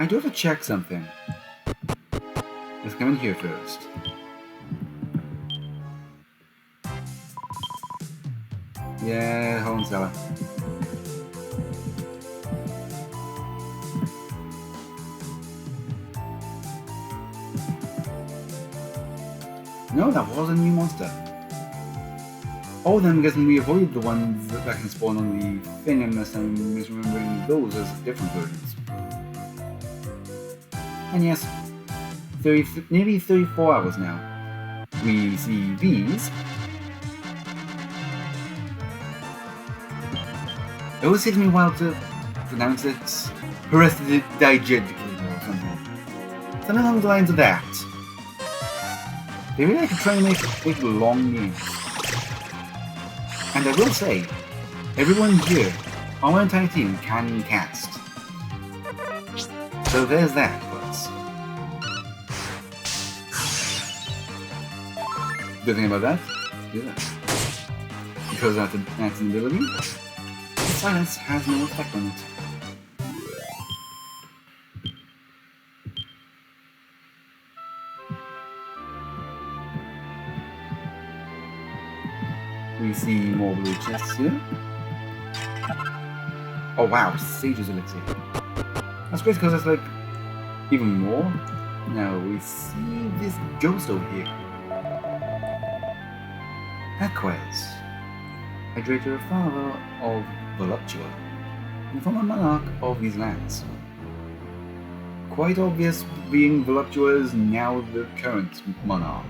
I do have to check something. Let's come in here first. Yeah, home cellar. No, that was a new monster. Oh, then I'm guessing we avoided the ones that can spawn on the thing unless I'm misremembering those as different versions. And yes, nearly 34 hours now. We see these. It always takes me a while to pronounce it. Herestidigedicator or something. Something along the lines of that. They really like to try and make long names. And I will say, everyone here, our entire team, can cast. So there's that, but... Good thing about that? Yeah. Because that's an ability, the silence has no effect on it. We see more blue chests here. Oh wow, Sage's Elixir. That's great because it's like even more. Now we see this ghost over here. Aquez, Hydrator, father of Voluptua, and former monarch of these lands. Quite obvious being Voluptua is now the current monarch.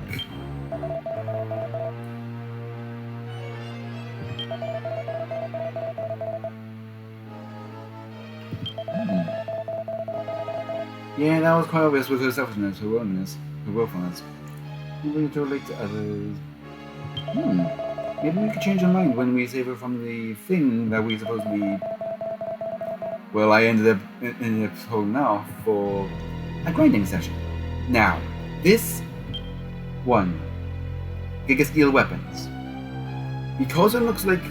Yeah, that was quite obvious with her selfishness, her willfulness. Maybe to relate to others. Maybe we could change our mind when we save her from the thing that we supposedly... Well, I ended up holding off for a grinding session. Now, this one, Giga Steel Weapons. Because it looks like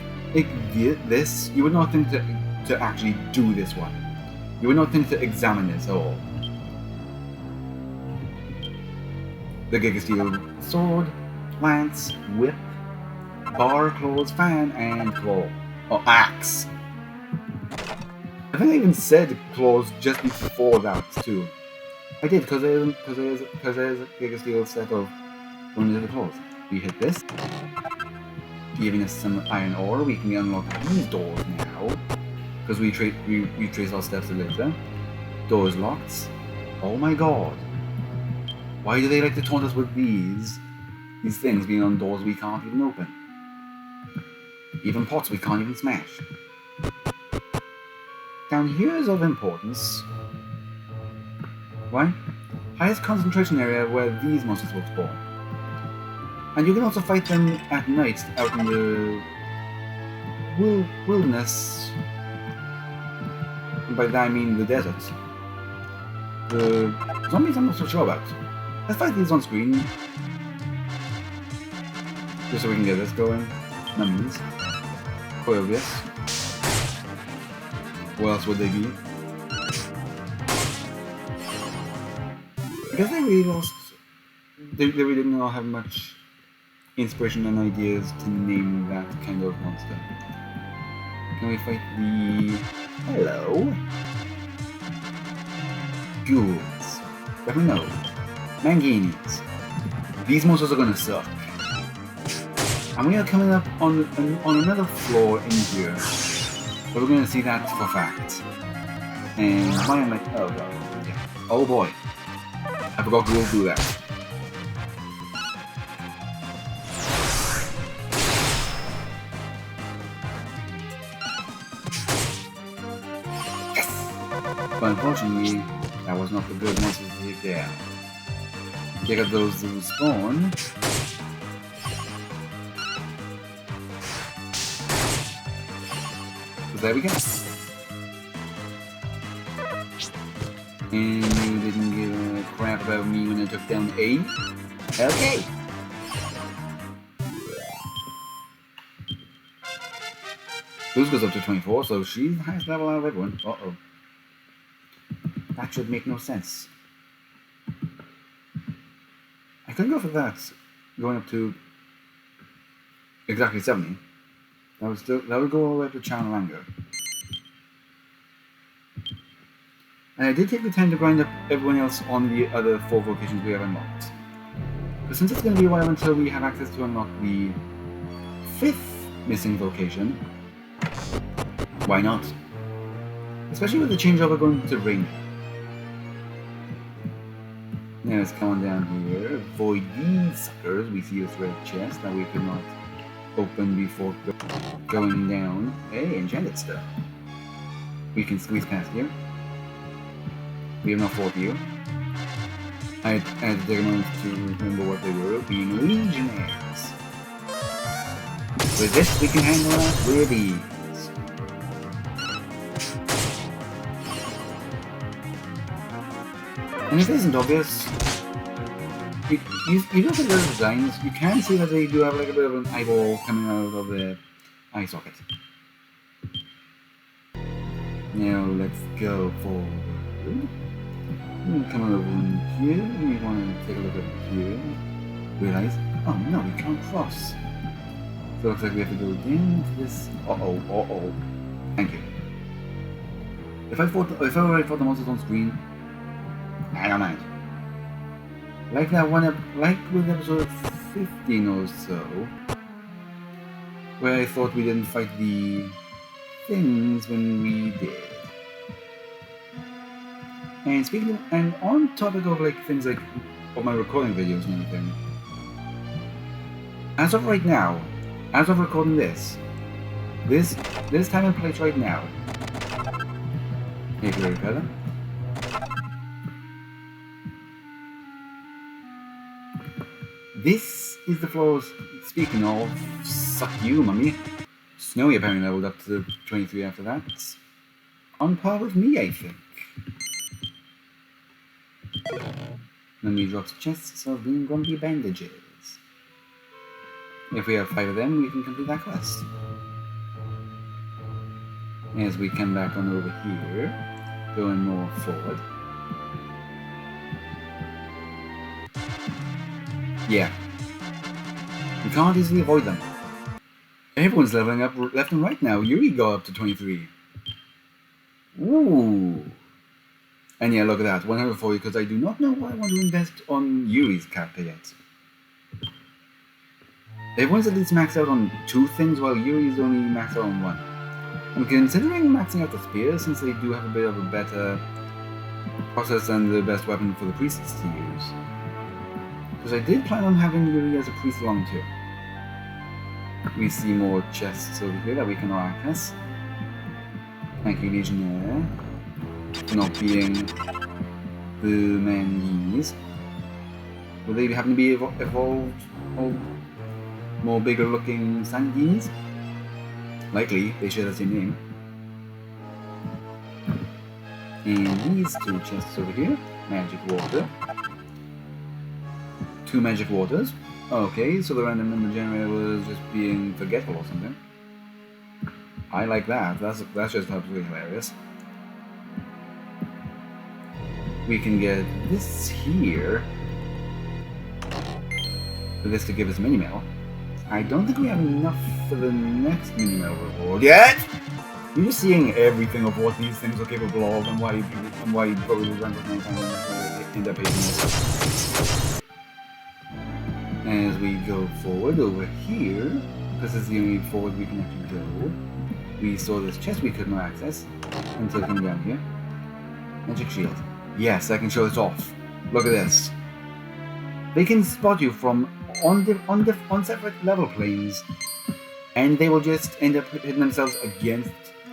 this, you would not think to actually do this one. You would not think to examine this at all. The Giga Steel Sword, Lance, Whip, Bar, Claws, Fan, and Claw. Or Axe. I think I even said Claws just before that too. I did, because there's a Giga Steel set of one of the claws. We hit this, giving us some iron ore. We can unlock these doors now, because we trace our steps a little. Doors locked. Oh my god. Why do they like to taunt us with these things being on doors we can't even open? Even pots we can't even smash. Down here is of importance. Why? Highest concentration area where these monsters will spawn. And you can also fight them at night out in the wilderness. And by that I mean the desert. The zombies I'm not so sure about. Let's fight these on screen. Just so we can get this going. Numbers. Obvious. What else would they be? I guess they really lost... They really did not have much inspiration and ideas to name that kind of monster. Can we fight the... Hello? Ghouls. Let me know. Manginis. These monsters are gonna suck. And we are coming up on another floor in here. But we're gonna see that for fact. And why am I... Oh god. Yeah. Oh boy. I forgot who will do that. Yes! But unfortunately, that was not the good monster to take down. Take out those that spawn. So there we go. And you didn't give a crap about me when I took down A? Okay! Luz goes up to 24, so she's the highest level out of everyone. Uh-oh. That should make no sense. I could go for that, going up to exactly 70. That would go all the way up to Channel Anger. And I did take the time to grind up everyone else on the other 4 vocations we have unlocked. But since it's going to be a while until we have access to unlock the 5th missing vocation, why not? Especially with the changeover going to Ranger. Now let's come on down here, avoid these suckers. We see this red chest that we could not open before going down. Hey, enchanted stuff. We can squeeze past you. We have no fault you. I had to take a moment to remember what they were, being legionnaires. With this we can handle that with ease. And if it isn't obvious, you look at those designs, you can see that they do have like a bit of an eyeball coming out of the eye socket. Now let's go forward. Come on over in here. We want to take a look at here. Realize, oh no, we can't cross. So it looks like we have to go down to this. Uh-oh. Thank you. If I already thought the monsters on screen, I don't mind. Like that one, like with episode 15 or so, where I thought we didn't fight the things when we did. And speaking of, and on topic of like things like of my recording videos and everything, as of right now, as of recording this time and place right now, make it very better. This is the floor, speaking of, suck you, mummy. Snowy apparently leveled up to 23 after that. On par with me, I think. Mummy drops chests of green grumpy bandages. If we have 5 of them, we can complete that quest. As we come back on over here, going more forward. Yeah. We can't easily avoid them. Everyone's leveling up left and right now. Yuri got up to 23. Ooh. And yeah, look at that. 140, because I do not know what I want to invest on Yuri's character yet. Everyone's at least maxed out on 2 things, while Yuri's only maxed out on 1. I'm considering maxing out the spear, since they do have a bit of a better process and the best weapon for the priests to use. Because I did plan on having Yuri as a priest along too. We see more chests over here that we can all access. Thank you, Legionnaire, for not being the man-yees. Will they happen to be evolved or more bigger looking Sanguines? Likely, they share the same name. And these 2 chests over here, magic water. 2 magic waters. Okay, so the random number generator was just being forgetful or something. I like that. That's just absolutely hilarious. We can get this here. For this to give us mini-mail. I don't think we have enough for the next mini-mail reward yet! You're just seeing everything of what these things are capable of and why probably rank of 9 times end up hating it. As we go forward over here, because this is the only forward we can actually go, we saw this chest we could not access until coming down here. Magic shield. Yes, I can show this off. Look at this. They can spot you from on separate level planes, and they will just end up hitting themselves against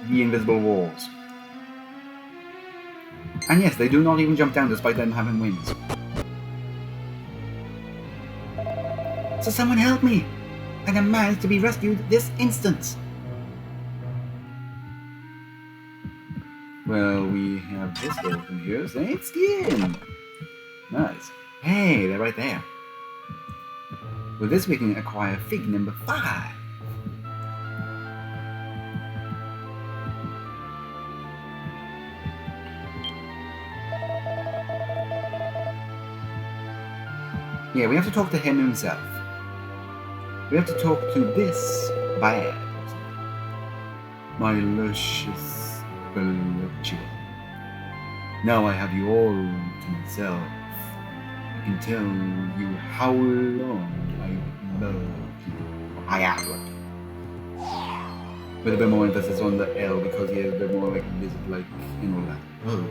the invisible walls. And yes, they do not even jump down despite them having wings. So someone help me! I demand to be rescued this instant! Well, we have this door from here, saying skin! Nice. Hey, they're right there. With this we can acquire fig number 5. Yeah, we have to talk to him himself. We have to talk to this bad person. My luscious voluptuous. Now I have you all to myself. I can tell you how long I love you. I have. With a bit more emphasis on the L because he is a bit more like lizard-like, you know, like, oh,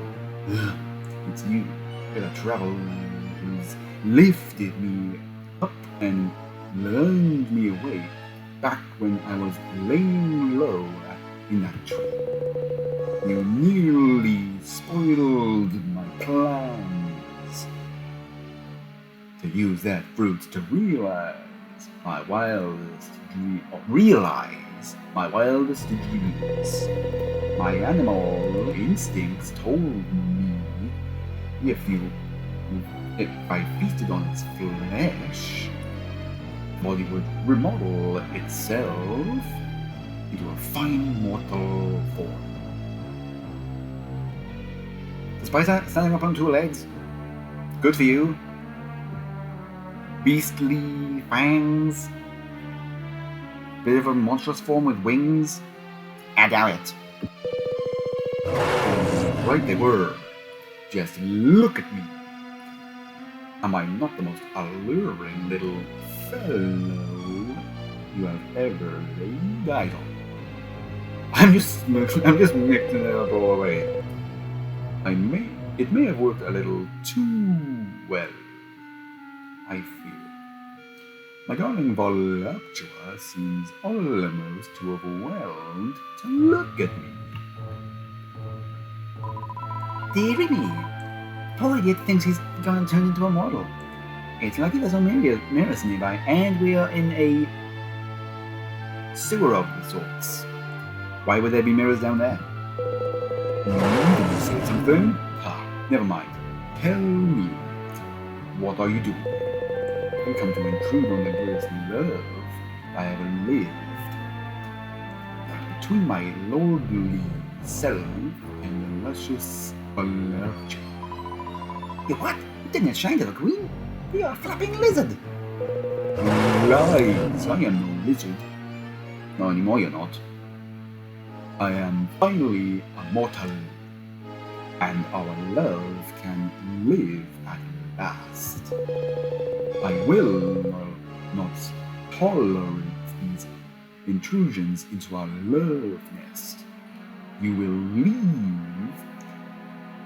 it's you that travel who's lifted me up and lured me away back when I was laying low in that tree. You nearly spoiled my plans to use that fruit to realize my wildest dreams. My animal instincts told me if I feasted on its flesh, body would remodel itself into a fine mortal form. Despite standing up on two legs, good for you. Beastly fangs, bit of a monstrous form with wings. I doubt it. Right they were. Just look at me. Am I not the most alluring little fellow you have ever laid eyes on? I'm just mixing it up all the way. It may have worked a little too well, I feel. My darling voluptua seems almost too overwhelmed to look at me. Dear me, poor idiot thinks he's gonna turn into a model. It's lucky there's no mirrors nearby, and we are in a sewer of sorts. Why would there be mirrors down there? Did you say something? Never mind. Tell me, what are you doing? You come to intrude on the greatest love I ever lived. Between my lordly self and the luscious voluptuous. You what? You didn't shine to the queen? You are a flapping lizard. Lies! I am no lizard. Not anymore, you're not. I am finally a mortal, and our love can live at last. I will not tolerate these intrusions into our love nest. You will leave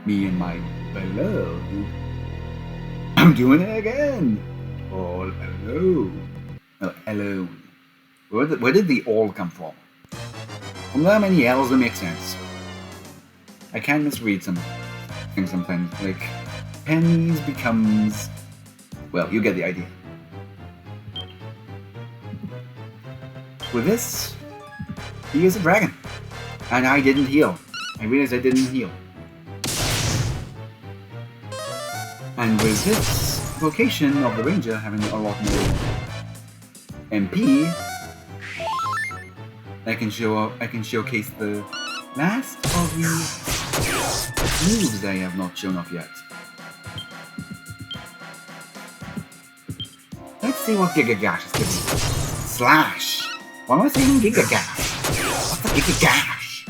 me and my beloved. I'm doing it again. All alone. Alone. Where did the all come from? From that many L's, it makes sense. I can misread some things sometimes. Like, pennies becomes... Well, you get the idea. With this, he is a dragon. And I didn't heal. I realized I didn't heal. And with this vocation of the ranger having a lot more MP, I can showcase the last of the moves I have not shown off yet. Let's see what Gigagash is giving me. Slash! Why am I saying Gigagash? What's the Gigagash?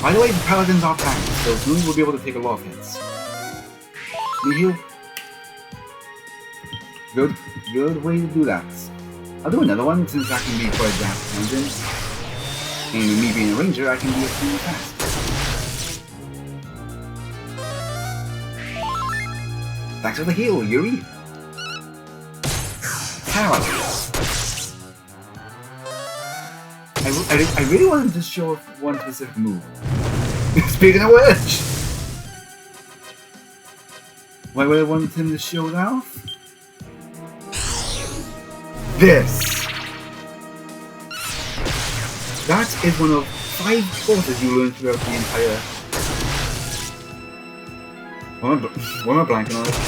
By the way, the paladins are tanks, so soon we'll be able to take a lot of hits. Me heal. Good way to do that. I'll do another one since I can be quite fast engine. And me being a ranger, I can be extremely fast. Thanks for the heal, Yuri. Paralyze. I really wanted to show off one specific move. Speaking of which, why would I want him to show it off? This! That is one of 5 forces you learn throughout the entire... What am I blanking on it?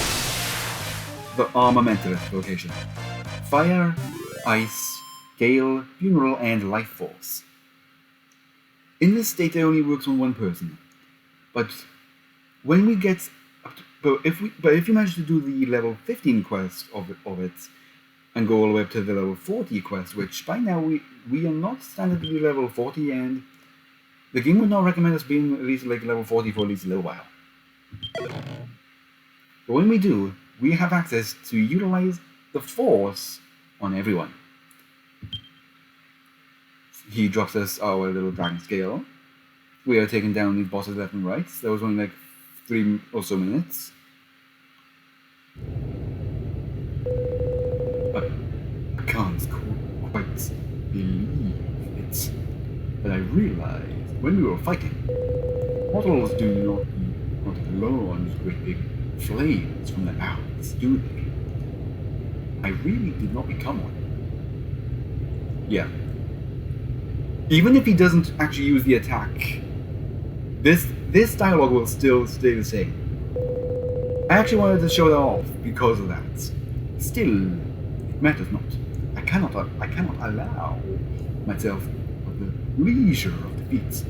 The Armamentalist vocation. Fire, Ice, Gale, Funeral, and Life Force. In this state, it only works on one person. But when we get up to, but if you manage to do the level 15 quest of it and go all the way up to the level 40 quest, which by now we are not standardly level 40, and the game would not recommend us being at least like level 40 for at least a little while. But when we do, we have access to utilize the Force on everyone. He drops us our little dragon scale. We are taking down these bosses left and right. That was only like 3 or so minutes. I can't quite believe it, but I realized when we were fighting, mortals do not launch great big flames from their mouths, do they? I really did not become one. Yeah. Even if he doesn't actually use the attack, this dialogue will still stay the same. I actually wanted to show that off because of that. Still, it matters not. I cannot allow myself of the leisure of defeat.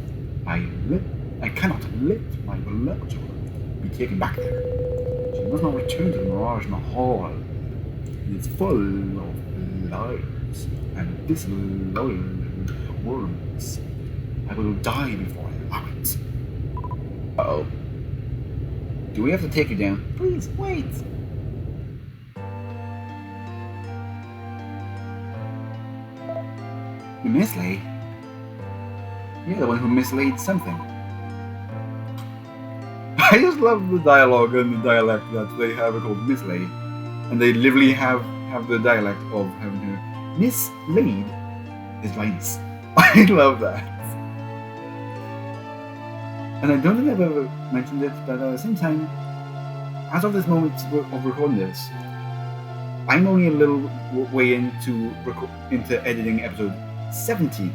I cannot let my voluptuous be taken back there. She must not return to the Mirage Mahal. It is full of liars and disloyal worms. I will die before I allow it. Uh-oh. Do we have to take you down? Please, wait! You mislaid? You're the one who mislaid something. I just love the dialogue and the dialect that they have called mislaid. And they literally have the dialect of having her mislaid his rhymes. I love that. And I don't think I've ever mentioned it, but at the same time, as of this moment of recording this, I'm only a little way into editing episode 17.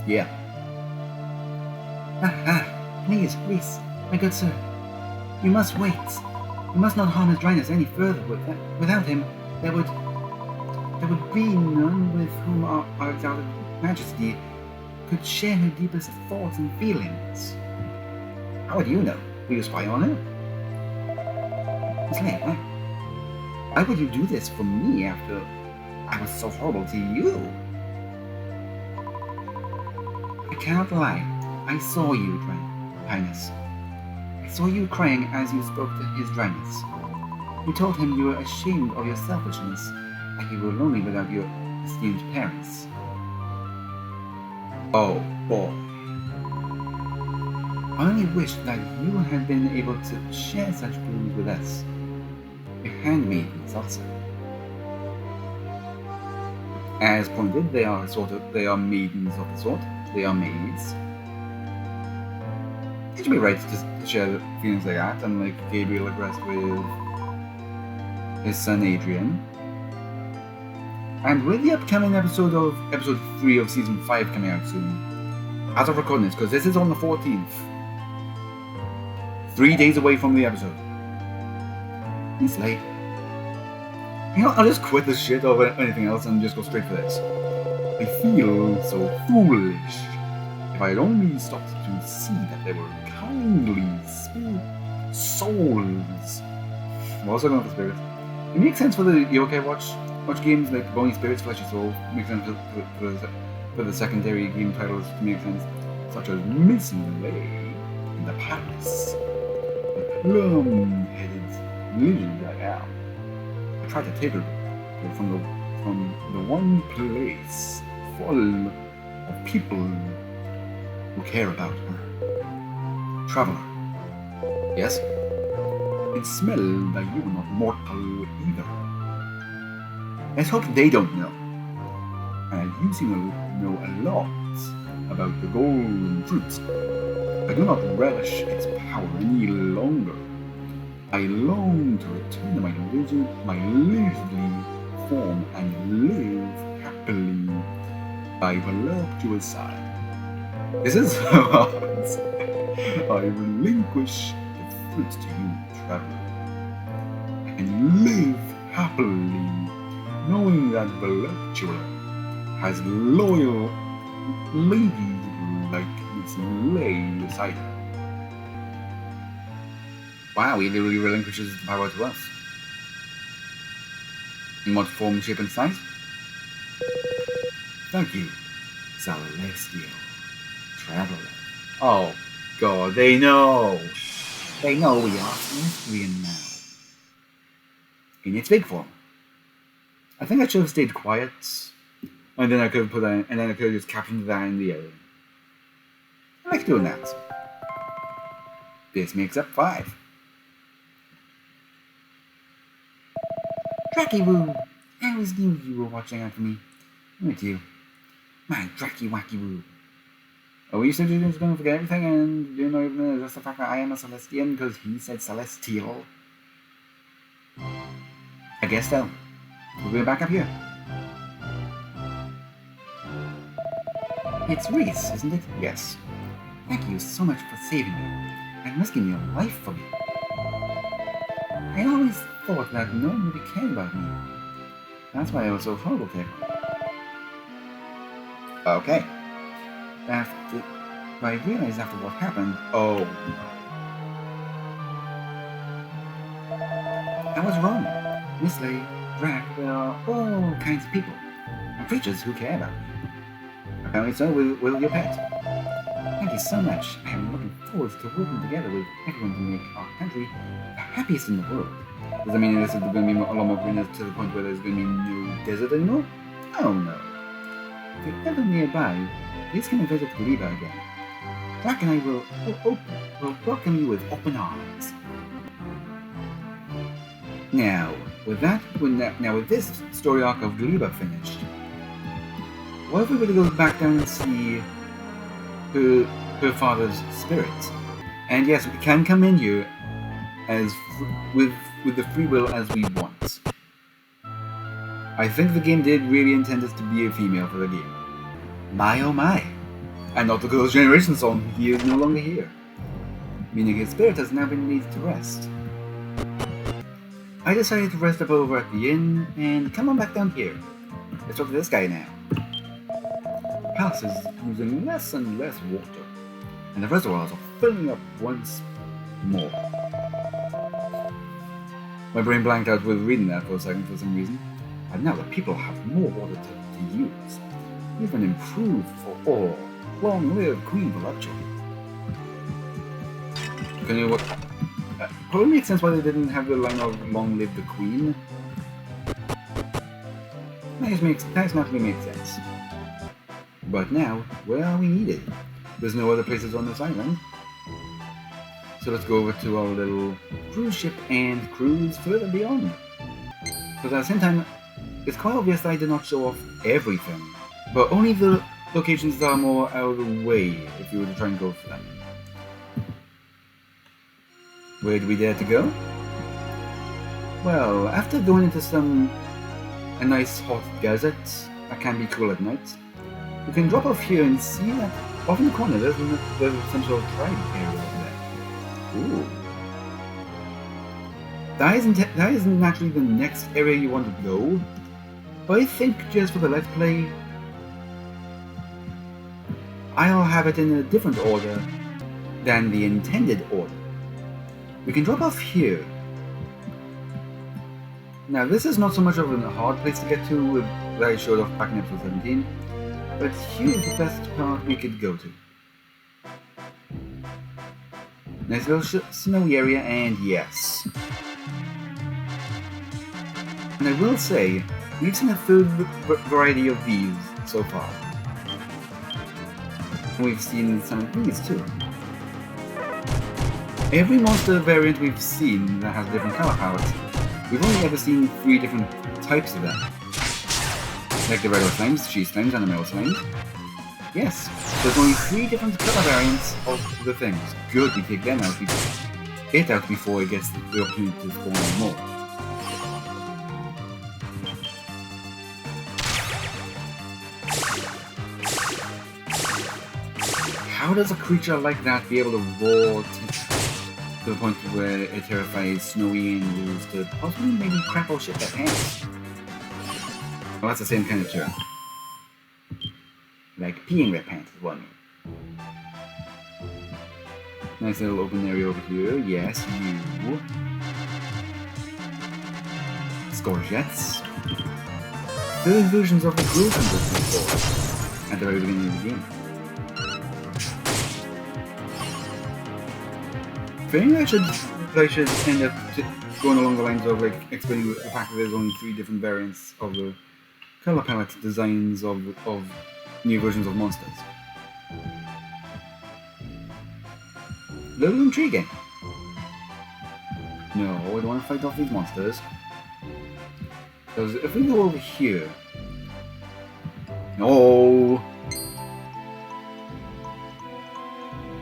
Yeah. Please, my good sir. You must wait. You must not harm his dryness any further. Without him, there would be none with whom our exalted majesty could share her deepest thoughts and feelings. How would you know? Will you spy on her? Miss Leia, why would you do this for me after I was so horrible to you? I cannot lie. I saw you, Highness. I saw you crying as you spoke to his dryness. You told him you were ashamed of your selfishness, that you were lonely without your esteemed parents. Oh boy. I only wish that you had been able to share such feelings with us. Your handmaidens also. As pointed, they are maidens of the sort. They are maids. It should be right to share feelings like that, and like Gabriel aggressed with his son Adrian. And with the upcoming episode 3 of season 5 coming out soon, as of recording this, because this is on the 14th, 3 days away from the episode. It's late. You know, I'll just quit this shit over anything else and just go straight for this. I feel so foolish. If I had only stopped to see that they were kindly souls. I'm also going for spirits. It makes sense for the yokai watch games like Bony Spirits, Fleshy Soul. It makes sense for the secondary game titles to make sense, such as Miss Lay in the Palace. The plum-headed lily I am. I tried to take her from the one place full of people who care about her. Traveler. Yes? It smelled that you were not mortal either. Let's hope they don't know. And you seem to know a lot about the golden fruit. I do not relish its power any longer. I long to return to my lizardly form and live happily by voluptuous side. This is hard. I relinquish the fruit to you, traveler, and live happily, knowing that voluptuous has loyal ladies like it's way aside. Wow, he literally relinquishes the power to us. In what form, shape, and size? Thank you, Celestial Traveler. Oh, God, they know! They know we are Celestian now. In its big form. I think I should have stayed quiet, and then I could have put that, and then I could have just captioned that in the area. I like doing that. This makes up 5. Dracky Woo! I always knew you were watching out for me. Weren't you? My Dracky Wacky Woo. Oh, you said you were just going to forget everything and you're not even going to address the fact that I am a Celestian because he said Celestial? I guess so. We're going back up here. It's Reese, isn't it? Yes. Thank you so much for saving me and risking your life for me. I always thought that no one really cared about me. That's why I was so horrible to everyone. Okay. But I realized after what happened, oh. I was wrong. Mislay, Drag, there are all kinds of people and creatures who care about me. Apparently so will your pet. Thank you so much. I am looking forward to working together with everyone to make our country the happiest in the world. Does that mean this is going to be a lot more greener to the point where there's going to be no desert anymore? Oh no. If you're ever nearby, please come and visit Gleeba again. Drac and I will welcome you with open arms. Now, with this story arc of Gleeba finished, what if we were to go back down and see her father's spirit? And yes, we can come in here as with the free will as we want. I think the game did really intend us to be a female for the game. My oh my! And not the Girls' Generation song, he is no longer here. Meaning his spirit has now been laid to rest. I decided to rest up over at the inn and come on back down here. Let's talk to this guy now. The palace is using less and less water, and the reservoirs are filling up once more. My brain blanked out with reading that for a second for some reason, and now the people have more water to use. We've been improved for all. Long live Queen Voluptuary. Can you what? Probably makes sense why they didn't have the line of "Long live the Queen." That naturally makes sense. But now, where are we needed? There's no other places on this island. So let's go over to our little cruise ship and cruise further beyond. Because at the same time, it's quite obvious that I did not show off everything, but only the locations that are more out of the way if you were to try and go for them. Where do we dare to go? Well, after going into a nice hot desert that can be cool at night, you can drop off here and see that off in the corner there's some sort of tribe area over there. Ooh. That isn't actually the next area you want to go, but I think just for the Let's Play, I'll have it in a different order than the intended order. We can drop off here. Now this is not so much of a hard place to get to that I showed off back in episode 17, but here's the best part we could go to. Nice little snowy area, and yes. And I will say, we've seen a third variety of these so far. And we've seen some of these too. Every monster variant we've seen that has a different color palette, we've only ever seen 3 different types of them. Like the regular slimes, cheese slimes, and the metal slimes. Yes, there's only 3 different color variants of the things. Good, we take them out, before it gets the opportunity to spawn more. How does a creature like that be able to roar to the point where it terrifies Snowy and Lose to possibly maybe crap or shit their pants? Well, that's the same kind of term. Like peeing their pants is what I mean. Nice little open area over here. Yes, you. Score jets. Third versions of the group in this before. At the very beginning of the game. I think I should end up going along the lines of like explaining the fact that there's only 3 different variants of the color palette designs of new versions of monsters. A little intriguing. No, I don't want to fight off these monsters. Because if we go over here... No!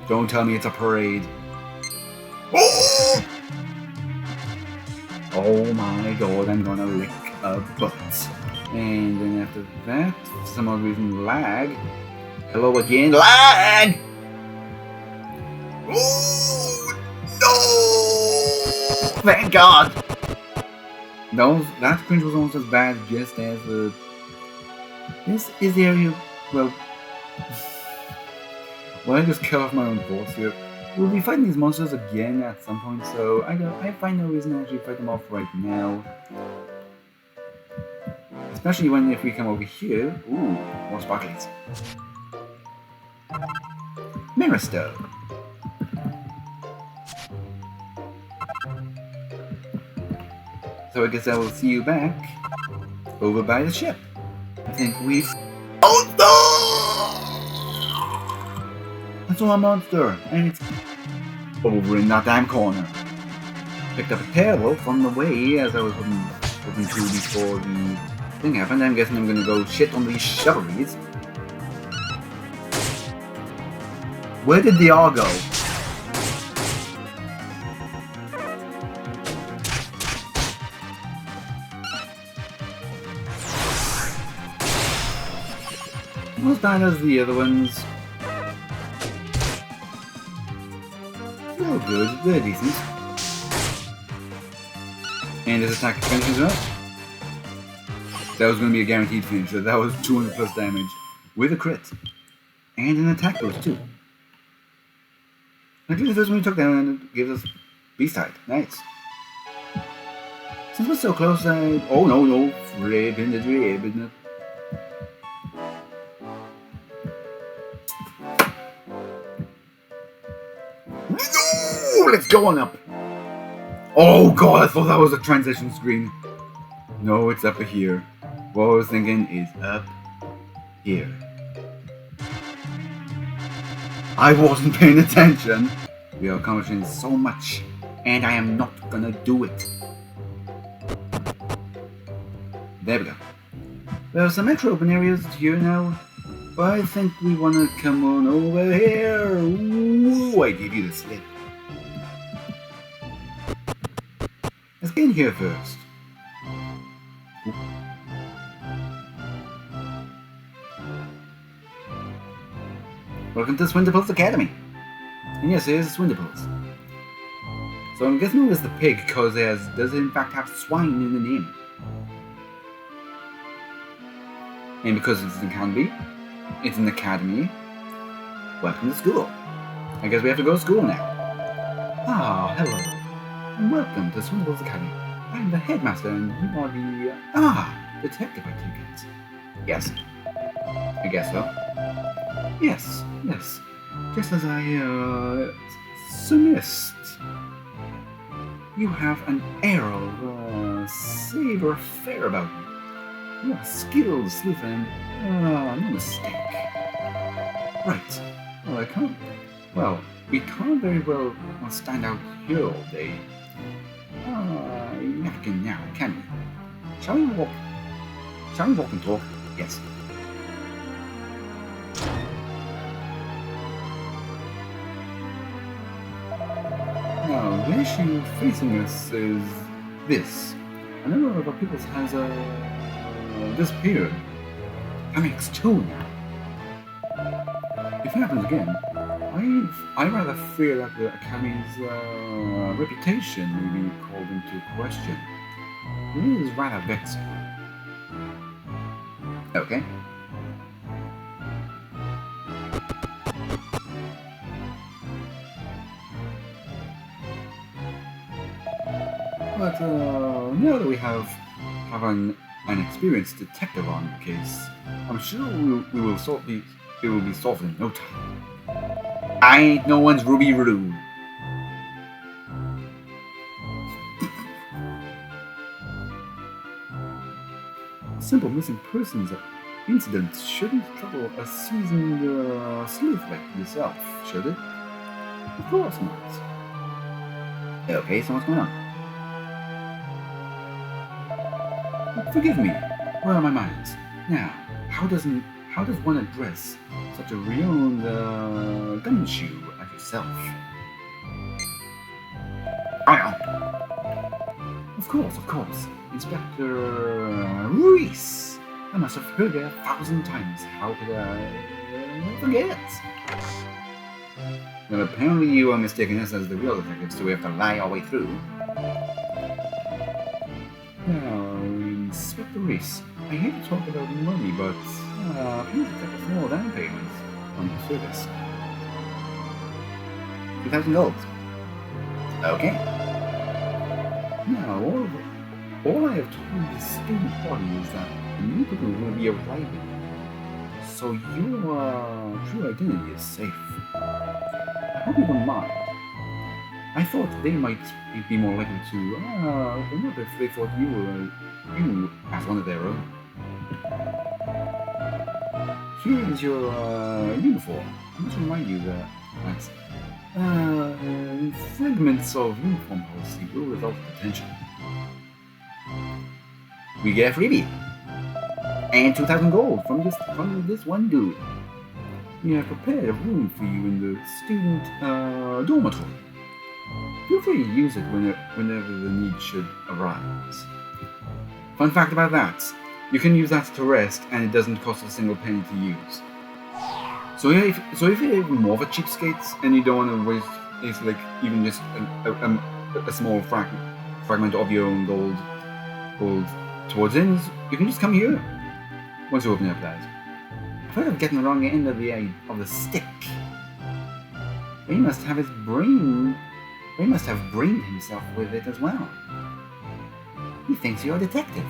Don't tell me it's a parade. Oh my god, I'm gonna lick a butt. And then after that, for some odd reason, lag. Hello again, lag! Oh no! Thank God! That cringe was almost as bad just as the... This is the area... Well... I just cut off my own thoughts here. We'll be fighting these monsters again at some point, so I find no reason to actually fight them off right now. Especially if we come over here... Ooh, more sparklies. Mirror Stone. So I guess I will see you back over by the ship. I think we've... Oh no! I saw a monster, and it's over in that damn corner. Picked up a table from the way as I was looking through before the thing happened. I'm guessing I'm gonna go shit on these shrubberies. Where did they all go? Not as bad as the other ones. They're good, they're decent. And his attack finishes up. That was going to be a guaranteed finisher. That was 200 plus damage with a crit. And an attack boost too. Actually, the first one we took down and it gives us Beast Tide. Nice. Since we're so close, oh no, ribbon it, ribbon it. No! Let's go on up! Oh god, I thought that was a transition screen. No, it's up here. What I was thinking is up here. I wasn't paying attention. We are accomplishing so much, and I am not gonna do it. There we go. There are some extra open areas here now, but I think we want to come on over here. Ooh, I gave you the slip. Let's get in here first. Ooh. Welcome to Swindlepulse Academy. And yes, it is Swindlepulse. So I'm guessing it was the pig because it does in fact have swine in the name. And because it's an academy, welcome to school. I guess we have to go to school now. Ah, hello. And welcome to Swindlepulse Academy. I'm the headmaster and you are the... detective, I take it. Yes. I guess so. Yes. Just as I, surmised. You have an air of, savoir-faire about you. You are a skilled sleuth and, no mistake. Right. Well, we can't very well stand out here all day. Napkin now, can we? Shall we walk and talk? Yes. Now, the issue facing us is this. A number of our pupils has disappeared. MX2 now. If it happens again, I rather fear that the Academy's reputation may be called into question. It is rather vexing. Okay. But now that we have an experienced detective on the case, I'm sure we will it will be solved in no time. I ain't no one's Ruby Roo. A simple missing persons incident shouldn't trouble a seasoned sleuth like yourself, should it? Of course not. Okay, so what's going on? Forgive me, where are my minds? Now, how does one address such a renowned gumshoe as yourself? Of course. Inspector Reese. I must have heard it 1,000 times. How could I forget? Well, apparently you are mistaking us as the real detectives, so we have to lie our way through. Now, Inspector Reese, I hate to talk about money, but please accept a small down payment on your service. 2,000 gold. Okay. Now, all I have told the student party is that new people will be arriving, so your true identity is safe. I hope you don't mind. I thought they might be more likely to open up if they thought you were you as one of their own. Here is your uniform. I must remind you that fragments of uniform policy will result in detention. We get a freebie and 2,000 gold from this one dude. We have prepared a room for you in the student dormitory. Feel free to use it whenever the need should arise. Fun fact about that, you can use that to rest and it doesn't cost a single penny to use. So if you're more of a cheapskate and you don't want to waste it's like even just a small fragment of your own gold towards ends, you can just come here once you open up that. I've heard of getting the wrong end of the stick. He must have brained himself with it as well. He thinks you're a detective.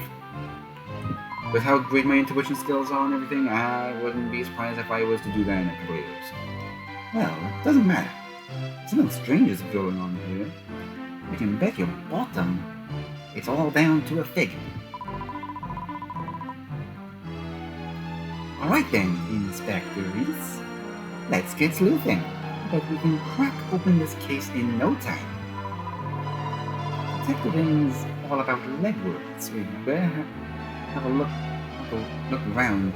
With how great my intuition skills are and everything, I wouldn't be surprised if I was to do that in a couple of years. Well, it doesn't matter. Something strange is going on here. You can bet your bottom it's all down to a fig. Alright then, Inspector Reese. Let's get sleuthing. But we can crack open this case in no time. Detectiving's all about legwork, so we better have a look around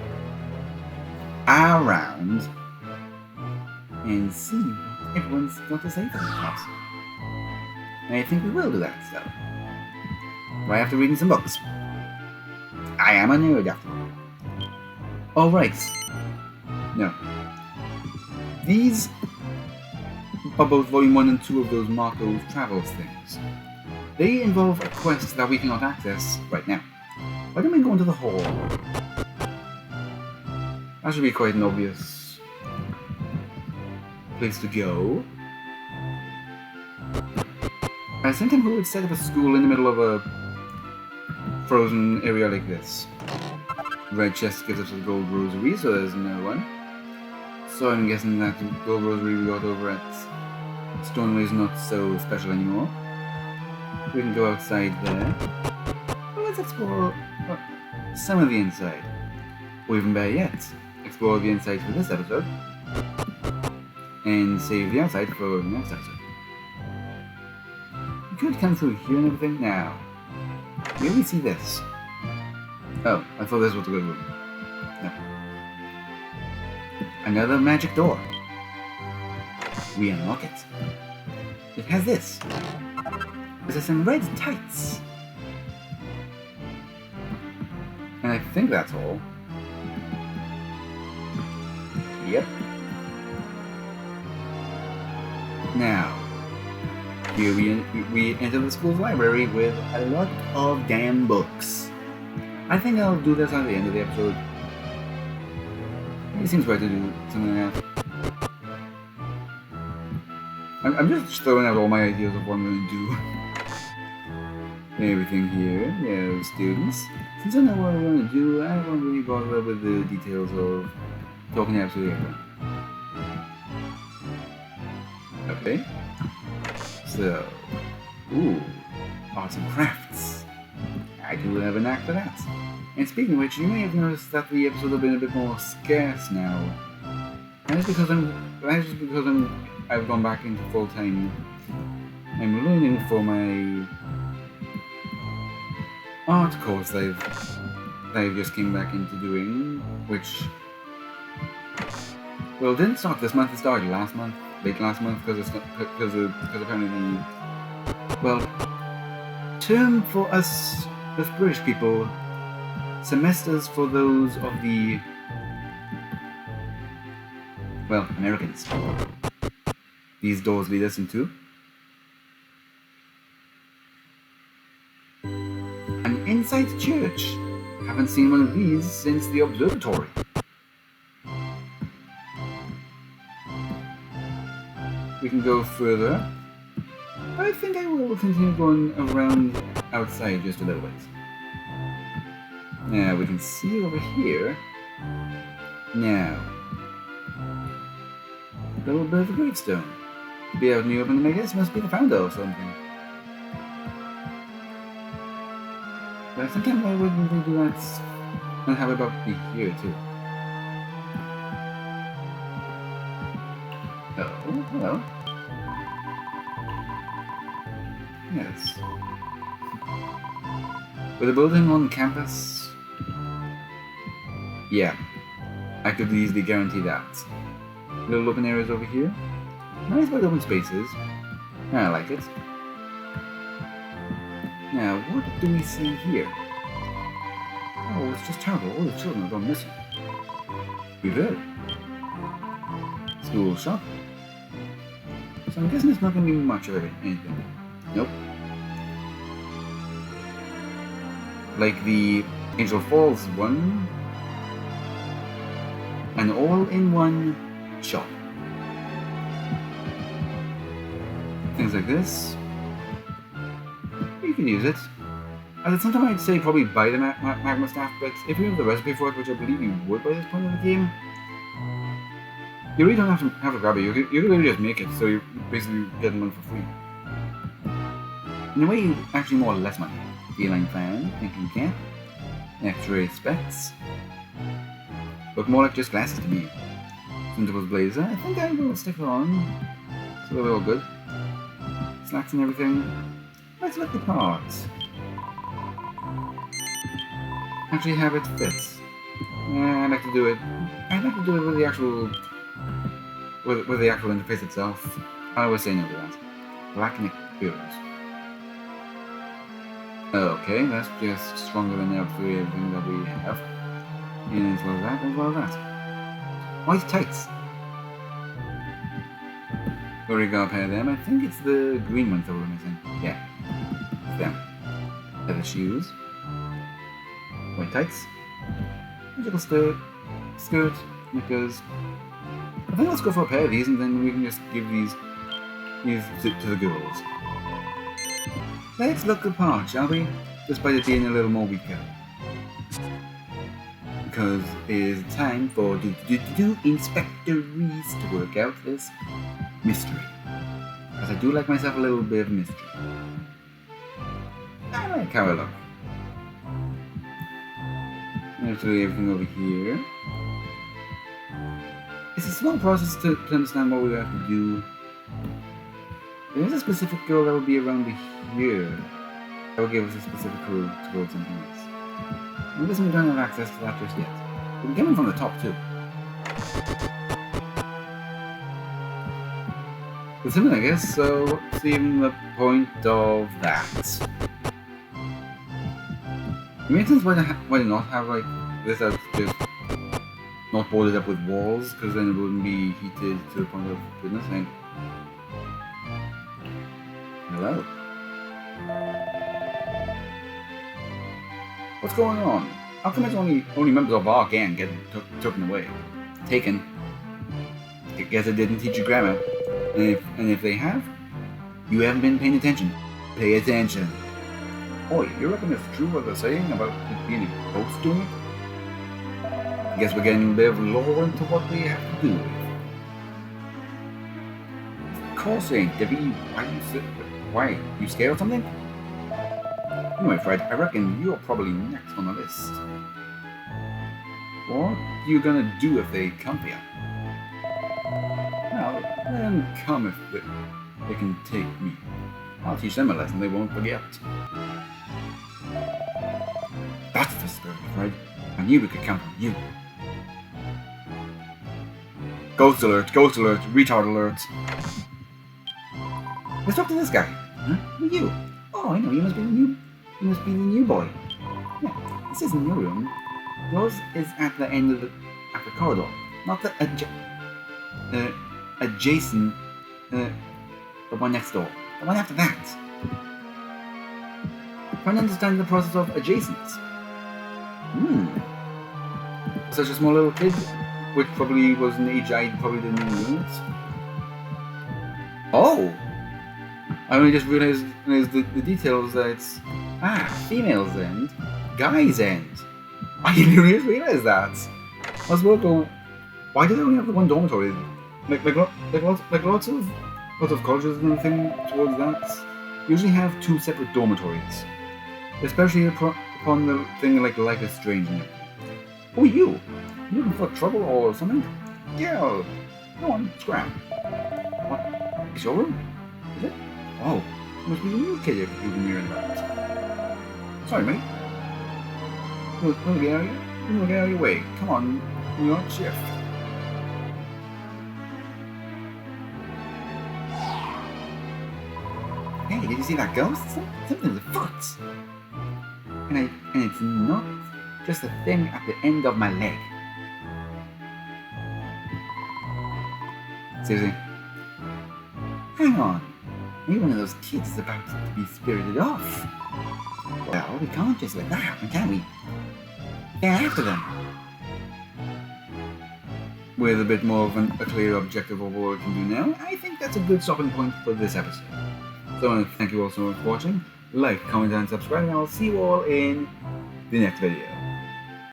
and see what everyone's got to say for themselves. And I think we will do that, so. Right after reading some books. I am a nerd after all. Alright. No. These are both Volume 1 and 2 of those Marco's Travels things. They involve a quest that we cannot access right now. Why don't we go into the hall? That should be quite an obvious place to go. At the same time, who would set up a school in the middle of a frozen area like this? Red chest gives us a gold rosary, so there's no one. So I'm guessing that the gold rosary we got over at Stoneway is not so special anymore. We can go outside there. Well, let's explore some of the inside. Or even better yet, explore the inside for this episode. And save the outside for the next episode. We could come through here and everything now. Here we see this. Oh, I thought this was a good room. No. Another magic door. We unlock it. It has this. This is some red tights. And I think that's all. Yep. Now, here we enter the school's library with a lot of damn books. I think I'll do this at the end of the episode. It seems right to do something like that. I'm just throwing out all my ideas of what I'm going to do. everything here. Yeah, students. Since I know what I want to do, I won't really bother with the details of talking to absolutely everyone. Okay. So, ooh, arts and crafts. I do have a knack for that. And speaking of which, you may have noticed that the episodes have been a bit more scarce now. And that's because I've gone back into full time. I'm learning for my art course that I've just came back into doing, which, well, didn't start this month. It started last month, late last month, because apparently term for us as British people, semesters for those of the, Americans. These doors lead us into an inside church. Haven't seen one of these since the observatory. We can go further. I think I will continue going around outside just a little bit. Now we can see over here. Now, a little bit of a gravestone. To be out in the open, I guess must be the founder or something. But I think why wouldn't they do that and have it about be here too? Oh, hello. Yes. With a building on campus, yeah, I could easily guarantee that. Little open areas over here. Nice wide open spaces. I like it. Now, what do we see here? Oh, it's just terrible. All the children have gone missing. We've heard. School shop. So I'm guessing it's not going to be much of anything. Nope. Like the Angel Falls one. An all-in-one shop. Things like this. You can use it. At the same time, I'd say probably buy the magma staff, but if you have the recipe for it, which I believe you would by this point of the game, you really don't have to grab it. You can really just make it, so you're basically getting one for free. In a way, you actually more or less money. Feline fan, thinking cap, X-ray specs. Look more like just glasses to me. Tentacles blazer. I think I will stick it on. So they're all good. Slacks and everything. Let's look the parts. Actually have it fit. I'd like to do it with the actual with the actual interface itself. I always say no to that. Black neck pills. Okay, that's just stronger than the other three everything that we have. And as well as that. White tights. Already got a pair of them. I think it's the green ones that we're missing. Yeah. It's them. Leather shoes. White tights. Magical skirt, knickers. I think let's go for a pair of these and then we can just give these to the girls. Let's look the part, shall we? Despite it being a little more weaker. Because it is time for Inspector Reese to work out this mystery. Because I do like myself a little bit of mystery. I like how I look. Let's do everything over here. It's a small process to understand what we have to do. There's a specific girl that will be around here that will give us a specific clue towards something else. I'm guessing we don't have access to that just yet. We can get them from the top too. It's similar, I guess, so what's even the point of that? It makes sense why to not have like this as just not boarded up with walls, because then it wouldn't be heated to the point of goodness. Hello. What's going on? How come it's only members of our gang getting taken away? Taken. I guess I didn't teach you grammar. And if they have, you haven't been paying attention. Pay attention. Oi, you reckon it's true what they're saying about it being a ghost doing it? I guess we're getting a bit of lore into what we have to do with. Of course it ain't, Debbie. Why? You scared or something? Anyway, Fred, I reckon you're probably next on the list. What are you gonna do if they come for you? Well, let them come if they can take me. I'll teach them a lesson they won't forget. That's the spirit, Fred. I knew we could count on you. Ghost alert, retard alert. Let's talk to this guy. Huh? Who are you? Oh, I know, you must be the new boy. Yeah, this isn't your room. Yours is at the end of the corridor, not the adjacent, the one next door. The one after that. Trying to understand the process of adjacent. Such a small little kid, which probably was an age I probably didn't even know. Oh! I only just realized the details that it's females end, guys end. I didn't really realize that. I was wondering, why do they only have the one dormitory? Like lots of colleges and everything towards that usually have two separate dormitories, especially upon the thing like Life is Strange. Who are you? You looking for trouble or something? Yeah, go on, scram. What? It's your room? Is it? Oh, must be the new kid you've been hearing about. Sorry, mate. We'll get out of your way. Come on, we're on shift. Hey, did you see that ghost? Something's afoot. And it's not just a thing at the end of my leg. Seriously? Hang on. Maybe one of those kids is about to be spirited off. Well, we can't just let that happen, can we? Get after them. With a bit more of a clear objective of what we can do now, I think that's a good stopping point for this episode. So I want to thank you all so much for watching. Like, comment, and subscribe, and I'll see you all in the next video.